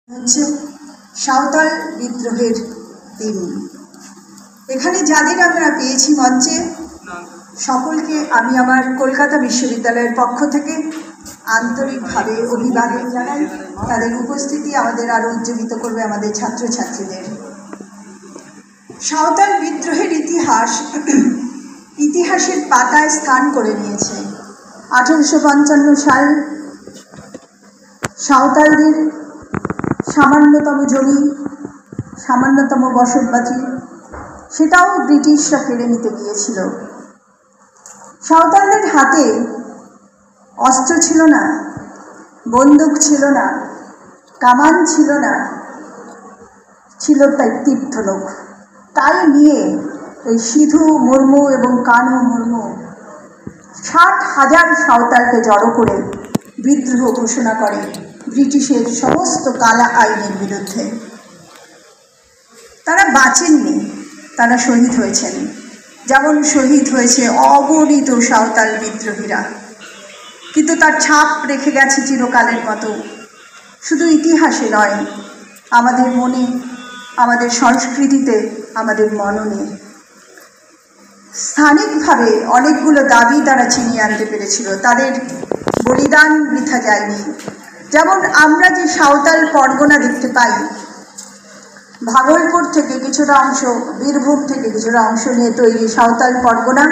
হচ্ছে সাঁওতাল বিদ্রোহের দিন। এখানে যাদের আমরা পেয়েছি মঞ্চে, সকলকে আমি আমার কলকাতা বিশ্ববিদ্যালয়ের পক্ষ থেকে আন্তরিকভাবে অভিবাদন জানাই। তাদের উপস্থিতি আমাদের আরও উজ্জীবিত করবে আমাদের ছাত্রছাত্রীদের। সাঁওতাল বিদ্রোহের ইতিহাসের পাতায় স্থান করে নিয়েছে। 1855 সাল সাঁওতালদের সামান্যতম জমি, সামান্যতম বসতবাটি, সেটাও ব্রিটিশরা কেড়ে নিতে গিয়েছিল। সাঁওতালদের হাতে অস্ত্র ছিল না, বন্দুক ছিল না, কামান ছিল না, ছিল তাই তীর্থলোক। তাই নিয়ে এই সিধু মুর্মু এবং কানু মুর্মু 60,000 সাঁওতালকে জড়ো করে বিদ্রোহ ঘোষণা করে ব্রিটিশের সমস্ত কালা আইনের বিরুদ্ধে। তারা বাঁচেননি, তারা শহীদ হয়েছেন। যেমন শহীদ হয়েছে অগণিত সাঁওতাল বিদ্রোহীরা, কিন্তু তার ছাপ রেখে গেছে চিরকালের মতো, শুধু ইতিহাসে নয়, আমাদের মনে, আমাদের সংস্কৃতিতে, আমাদের মননে। স্থানিকভাবে অনেকগুলো দাবি তারা ছিনিয়ে আনতে পেরেছিল, তাদের বলিদান বৃথা যায়নি। যেমন আমরা যে সাঁওতাল পরগনা দেখতে পাই, ভাগলপুর থেকে কিছুটা অংশ, বীরভূম থেকে কিছুটা অংশ নিয়ে তৈরি সাঁওতাল পরগনা।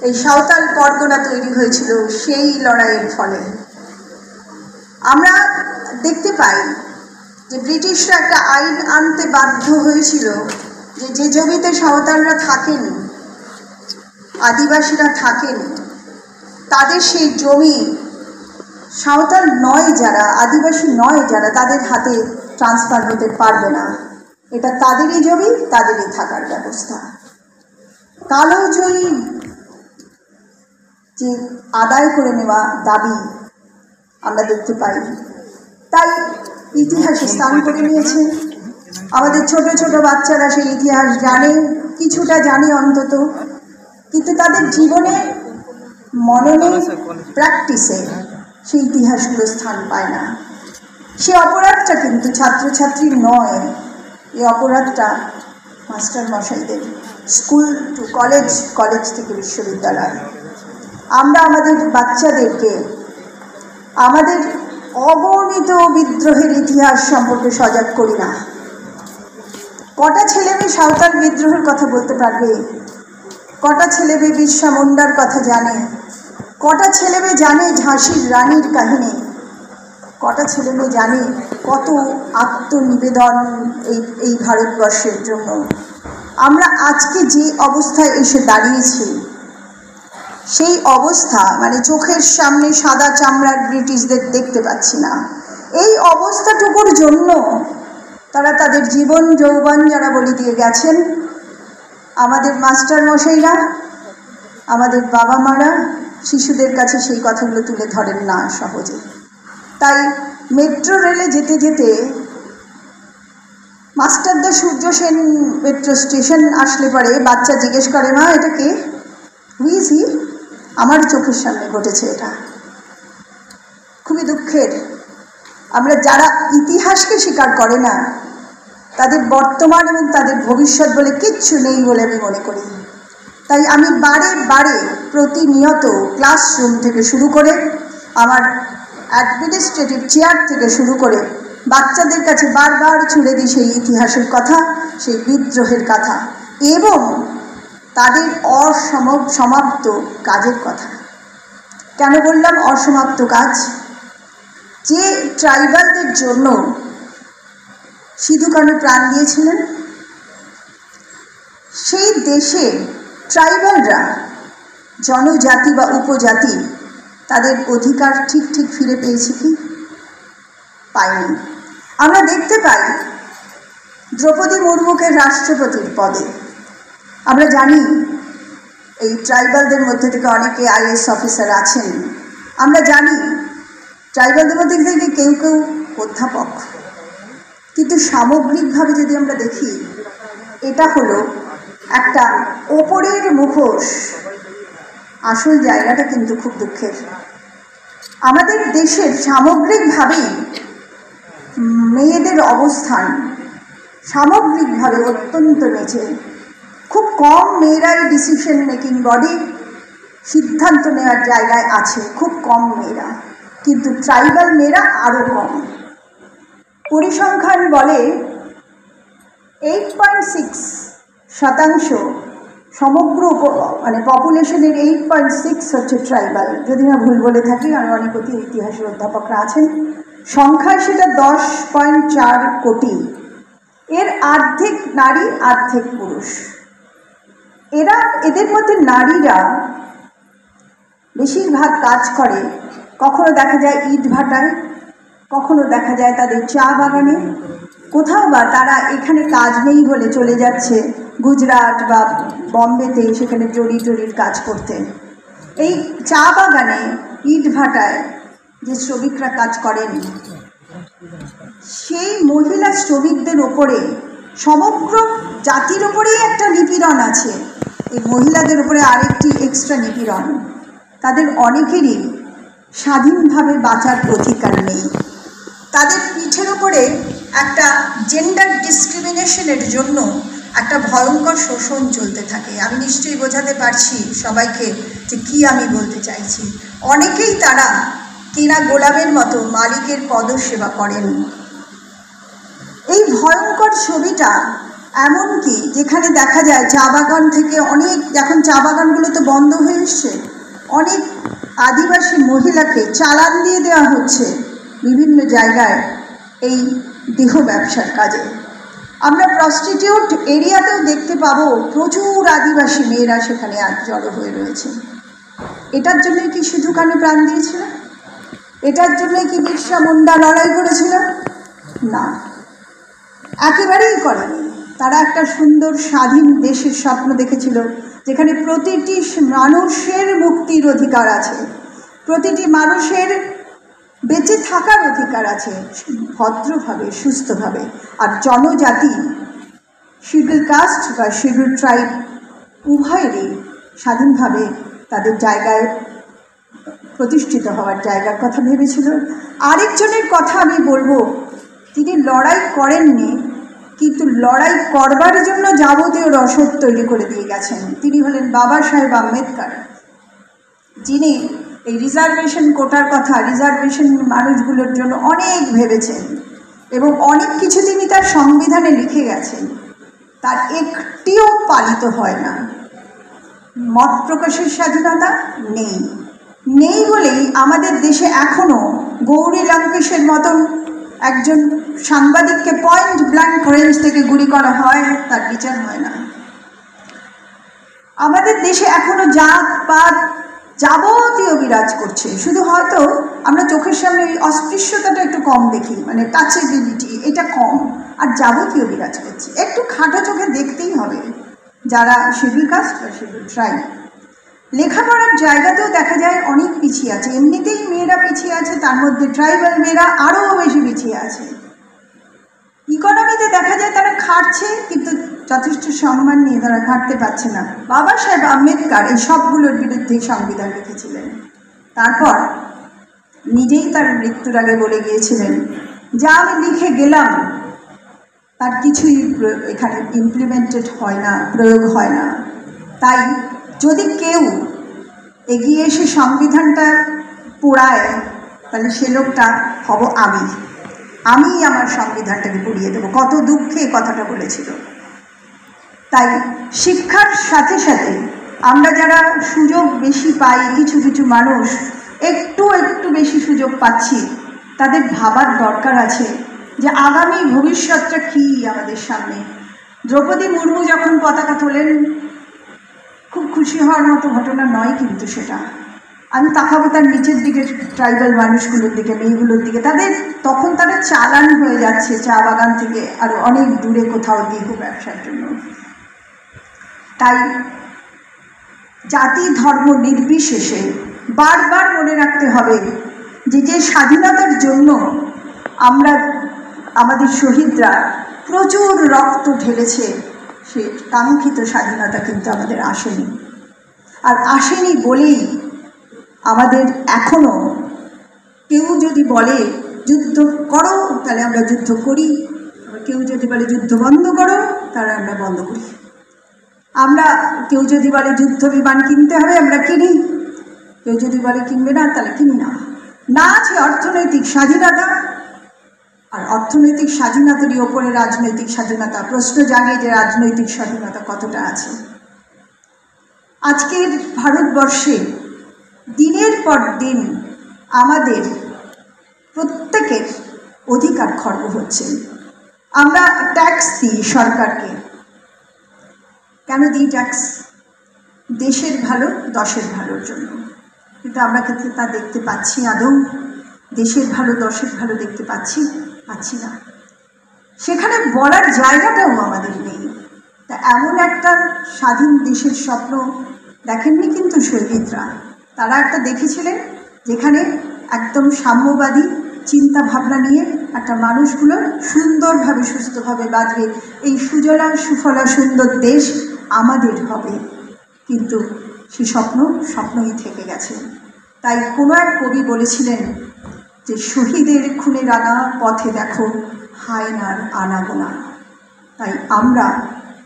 এই সাঁওতাল পরগনা তৈরি হয়েছিল সেই লড়াইয়ের ফলে। আমরা দেখতে পাই যে ব্রিটিশরা একটা আইন আনতে বাধ্য হয়েছিল যে যে জমিতে সাঁওতালরা থাকেন, আদিবাসীরা থাকেন, তাদের সেই জমি সাঁওতাল নয় যারা, আদিবাসী নয় যারা, তাদের হাতে ট্রান্সফার হতে পারবে না। এটা তাদেরই জমি, তাদেরই থাকার ব্যবস্থা। কালোজয়ী যে আদায় করে নেওয়া দাবি আমরা দেখতে পাই, তাই ইতিহাসে স্থান করে নিয়েছে। আমাদের ছোট ছোট বাচ্চারা সেই ইতিহাস জানে, কিছুটা জানে অন্তত, কিন্তু তাদের জীবনে, মননে, প্র্যাকটিসে সেই ইতিহাসগুলো স্থান পায় না। সে অপরাধটা কিন্তু ছাত্রছাত্রীর নয়, এই অপরাধটা মাস্টার মশাইদের। স্কুল টু কলেজ, কলেজ থেকে বিশ্ববিদ্যালয়, আমরা আমাদের বাচ্চাদেরকে আমাদের অগণিত বিদ্রোহের ইতিহাস সম্পর্কে সজাগ করি না। কটা ছেলেমেয়ে সাঁওতাল বিদ্রোহের কথা বলতে পারবে? কটা ছেলেমেয়ে বিরসা মুন্ডার কথা জানে? কটা ছেলেমেয়ে জানে ঝাঁসির রানীর কাহিনী? কটা ছেলেমেয়ে জানে কত আত্মনিবেদন এই ভারতবর্ষের জন্য? আমরা আজকে যে অবস্থায় এসে দাঁড়িয়েছি, সেই অবস্থা মানে চোখের সামনে সাদা চামড়ার ব্রিটিশদের দেখতে পাচ্ছি না। এই অবস্থাটুকুর জন্য তারা তাদের জীবন যৌবন যারা বলি দিয়ে গেছেন, আমাদের মাস্টার মশাইরা, আমাদের বাবা মারা শিশুদের কাছে সেই কথাগুলো তুলে ধরেন না সহজে। তাই মেট্রো রেলে যেতে যেতে মাস্টারদা সূর্য সেন মেট্রো স্টেশন আসলে পরে বাচ্চা জিজ্ঞেস করে, মা এটা কে? হুইজ হি? আমার চোখের সামনে ঘটেছে এটা। খুবই দুঃখের, আমরা যারা ইতিহাসকে স্বীকার করে না, তাদের বর্তমান এবং তাদের ভবিষ্যৎ বলে কিচ্ছু নেই বলে আমি মনে করি। তাই আমি বারে বারে প্রতিনিয়ত ক্লাসরুম থেকে শুরু করে, আমার অ্যাডমিনিস্ট্রেটিভ চেয়ার থেকে শুরু করে বাচ্চাদের কাছে বারবার ছুড়ে দিই সেই ইতিহাসের কথা, সেই বিদ্রোহের কথা এবং তাদের অসমাপ্ত কাজের কথা। কেন বললাম অসমাপ্ত কাজ? যে ট্রাইবালদের জন্য সিধু কানু প্রাণ দিয়েছিলেন, সেই দেশে ট্রাইবালরা, জনজাতি বা উপজাতি, তাদের অধিকার ঠিক ঠিক ফিরে পেয়েছে কি? পায়নি। আমরা দেখতে পাই দ্রৌপদী মুর্মুকে রাষ্ট্রপতির পদে। আমরা জানি এই ট্রাইবালদের মধ্যে থেকে অনেকে আইএএস অফিসার আছেন। আমরা জানি ট্রাইবালদের মধ্যে থেকে কেউ কেউ অধ্যাপক। কিন্তু সামগ্রিকভাবে যদি আমরা দেখি, এটা হলো একটা ওপরের মুখোশ, আসল জায়গাটা কিন্তু খুব দুঃখের। আমাদের দেশের সামগ্রিকভাবেই মেয়েদের অবস্থান সামগ্রিকভাবে অত্যন্ত নিচে। খুব কম মেয়েরাই ডিসিশন মেকিং বডি, সিদ্ধান্ত নেওয়ার জায়গায় আছে, খুব কম মেয়েরা, কিন্তু ট্রাইবাল মেয়েরা আরও কম। পরিসংখ্যান বলে 8.6% সমগ্র মানে পপুলেশনের 8.6 হচ্ছে ট্রাইবাল। যদি না ভুল বলে থাকি, আর অনেক ইতিহাসের অধ্যাপকরা আছেন, সংখ্যায় সেটা 10.4 কোটি। এর অর্ধেক নারী, অর্ধেক পুরুষ। এদের মধ্যে নারীরা বেশিরভাগ কাজ করে, কখনো দেখা যায় ইট ভাটায়, কখনো দেখা যায় তাদের চা বাগানে, কোথাও বা তারা এখানে কাজ নেই বলে চলে যাচ্ছে গুজরাট বা বম্বেতে, সেখানে জরির কাজ করতে। এই চা বাগানে, ইট ভাটায় যে শ্রমিকরা কাজ করেন, সেই মহিলা শ্রমিকদের ওপরে সমগ্র জাতির ওপরেই একটা নিপীড়ন আছে। এই মহিলাদের উপরে আরেকটি এক্সট্রা নিপীড়ন। তাদের অনেকেরই স্বাধীনভাবে বাঁচার অধিকার নেই। তাদের পিঠের ওপরে একটা জেন্ডার ডিসক্রিমিনেশনের জন্য একটা ভয়ঙ্কর শোষণ চলতে থাকে। আমি নিশ্চয়ই বোঝাতে পারছি সবাইকে যে কী আমি বলতে চাইছি। অনেকেই তারা কিনা গোলামের মতো মালিকের পদসেবা করেন। এই ভয়ঙ্কর ছবিটা এমনকি যেখানে দেখা যায় চা বাগান থেকে অনেক, এখন চা বাগানগুলো তো বন্ধ হয়ে এসছে, অনেক আদিবাসী মহিলাকে চালান দিয়ে দেওয়া হচ্ছে বিভিন্ন জায়গায় এই দেহ ব্যবসার কাজে। আমরা প্রস্টিটিউট এরিয়াতেও দেখতে পাবো প্রচুর আদিবাসী মেয়েরা সেখানে আজ জড়ো হয়ে রয়েছে। এটার জন্যই কি সিধু কানু প্রাণ দিয়েছিল? এটার জন্যই কি বিরসা মুন্ডা লড়াই করেছিল? না, একেবারেই করেনি। তারা একটা সুন্দর স্বাধীন দেশের স্বপ্ন দেখেছিল, যেখানে প্রতিটি মানুষের মুক্তির অধিকার আছে, প্রতিটি মানুষের বেঁচে থাকার অধিকার আছে, ভদ্রভাবে, সুস্থভাবে। আর জনজাতি, শিডিউল কাস্ট বা শিডিউল ট্রাইব উভয়েরই স্বাধীনভাবে তাদের জায়গায় প্রতিষ্ঠিত হওয়ার জায়গার কথা ভেবেছিল। আরেকজনের কথা আমি বলবো, তিনি লড়াই করেননি, কিন্তু লড়াই করবার জন্য যাবতীয় রসদ তৈরি করে দিয়ে গেছেন। তিনি হলেন বাবা সাহেব আম্বেদকর, যিনি এই রিজার্ভেশন কোটার কথা, রিজার্ভেশন মানুষগুলোর জন্য অনেক ভেবেছেন এবং অনেক কিছু তিনি তার সংবিধানে লিখে গেছেন, তার একটিও পালিত হয় না। মত প্রকাশের স্বাধীনতা নেই বলেই আমাদের দেশে এখনও গৌরী লঙ্কেশের মতন একজন সাংবাদিককে পয়েন্ট ব্ল্যাঙ্ক রেঞ্জ থেকে গুলি করা হয়, তার বিচার হয় না। আমাদের দেশে এখনো জাত পাত যাবতীয় বিরাজ করছে। শুধু হয়তো আমরা চোখের সামনে এই অস্পৃশ্যতাটা একটু কম দেখি, মানে টাচেবিলিটি এটা কম, আর যাবতীয় বিরাজ করছে। একটু খাটো চোখে দেখতেই হবে যারা শিডিউল কাস্ট বা শিডিউল ট্রাইব। লেখাপড়ার জায়গাতেও দেখা যায় অনেক পিছিয়ে আছে। এমনিতেই মেয়েরা পিছিয়ে আছে, তার মধ্যে ট্রাইবাল মেয়েরা আরও বেশি পিছিয়ে আছে। ইকোনমিতে দেখা যায় তারা খাটছে, কিন্তু যথেষ্ট সম্মান নিয়ে তারা খাটতে পারছে না। বাবা সাহেব আম্বেদকর এই সবগুলোর বিরুদ্ধে সংবিধান লিখেছিলেন। তারপর নিজেই তার মৃত্যুর আগে বলে গিয়েছিলেন, যা আমি লিখে গেলাম তার কিছুই এখানে ইমপ্লিমেন্টেড হয় না, প্রয়োগ হয় না। তাই যদি কেউ এগিয়ে এসে সংবিধানটা পোড়ায়, তাহলে সে লোকটা হব আমি আমার সংবিধানটাকে পুড়িয়ে দেবো। কত দুঃখে কথাটা বলেছিল। তাই শিক্ষার সাথে সাথে আমরা যারা সুযোগ বেশি পাই, কিছু মানুষ একটু বেশি সুযোগ পাচ্ছি, তাদের ভাবার দরকার আছে যে আগামী ভবিষ্যৎটা কী আমাদের সামনে। দ্রৌপদী মুর্মু যখন পতাকা তোলেন, খুব খুশি হওয়ার মতো ঘটনা নয় কিন্তু সেটা। আমি তাকাবো তার নিচের দিকে ট্রাইবাল মানুষগুলোর দিকে, মেয়েগুলোর দিকে, তখন তারা চালান হয়ে যাচ্ছে চা বাগান থেকে আর অনেক দূরে কোথাও দেহ ব্যবসার জন্য। তাই জাতি ধর্ম নির্বিশেষে বারবার মনে রাখতে হবে যে স্বাধীনতার জন্য আমাদের শহীদরা প্রচুর রক্ত ঢেলেছে, সে কাঙ্ক্ষিত স্বাধীনতা কিন্তু আমাদের আসেনি। আর আসেনি বলেই আমাদের এখনও কেউ যদি বলে যুদ্ধ করো তাহলে আমরা যুদ্ধ করি, কেউ যদি বলে যুদ্ধ বন্ধ করো তাহলে আমরা বন্ধ করি। আমরা কেউ যদি বলে যুদ্ধ বিমান কিনতে হবে আমরা কিনি, কেউ যদি বলে কিনবে না তাহলে কিনি না। না আছে অর্থনৈতিক স্বাধীনতা, আর অর্থনৈতিক স্বাধীনতারই ওপরে রাজনৈতিক স্বাধীনতা। প্রশ্ন জাগে যে রাজনৈতিক স্বাধীনতা কতটা আছে। আজকের ভারতবর্ষে দিনের পর দিন আমাদের প্রত্যেকের অধিকার খর্ব হচ্ছে। আমরা ট্যাক্স দিই সরকারকে। কেন দিই ট্যাক্স? দেশের ভালো, দশের ভালোর জন্য। কিন্তু আমরা কিন্তু তা দেখতে পাচ্ছি আদৌ? দেশের ভালো, দশের ভালো দেখতে পাচ্ছি না। সেখানে বলার জায়গাটাও আমাদের নেই। তা এমন একটা স্বাধীন দেশের স্বপ্ন দেখেননি কিন্তু শহীদরা। তারা একটা দেখেছিলেন যেখানে একদম সাম্যবাদী চিন্তা ভাবনা নিয়ে একটা মানুষগুলো সুন্দরভাবে সুস্থভাবে বাঁচবে, এই সুজলা সুফলা সুন্দর দেশ আমাদের হবে। কিন্তু সে স্বপ্নই থেকে গেছে। তাই কোনো এক কবি বলেছিলেন যে শহীদের খুনে রাঙা পথে দেখো হায়নার আনাগোনা। তাই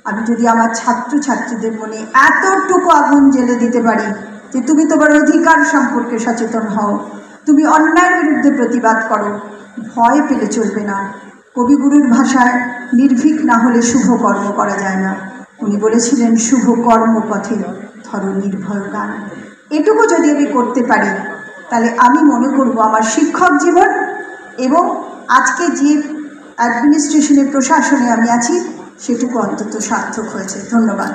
আমি যদি আমার ছাত্রছাত্রীদের মনে এতটুকু আগুন জ্বেলে দিতে পারি যে তুমি তোমার অধিকার সম্পর্কে সচেতন হও, তুমি অন্যায়ের বিরুদ্ধে প্রতিবাদ করো, ভয় পেলে চলবে না। কবিগুরুর ভাষায় নির্ভীক না হলে শুভ কর্ম করা যায় না। উনি বলেছিলেন শুভ কর্ম পথে ধরো নির্ভয় গান। এটুকু যদি আমি করতে পারি তাহলে আমি মনে করব আমার শিক্ষক জীবন এবং আজকে যে অ্যাডমিনিস্ট্রেশনের প্রশাসনে আমি আছি সেটুকু অন্তত সার্থক হয়েছে। ধন্যবাদ।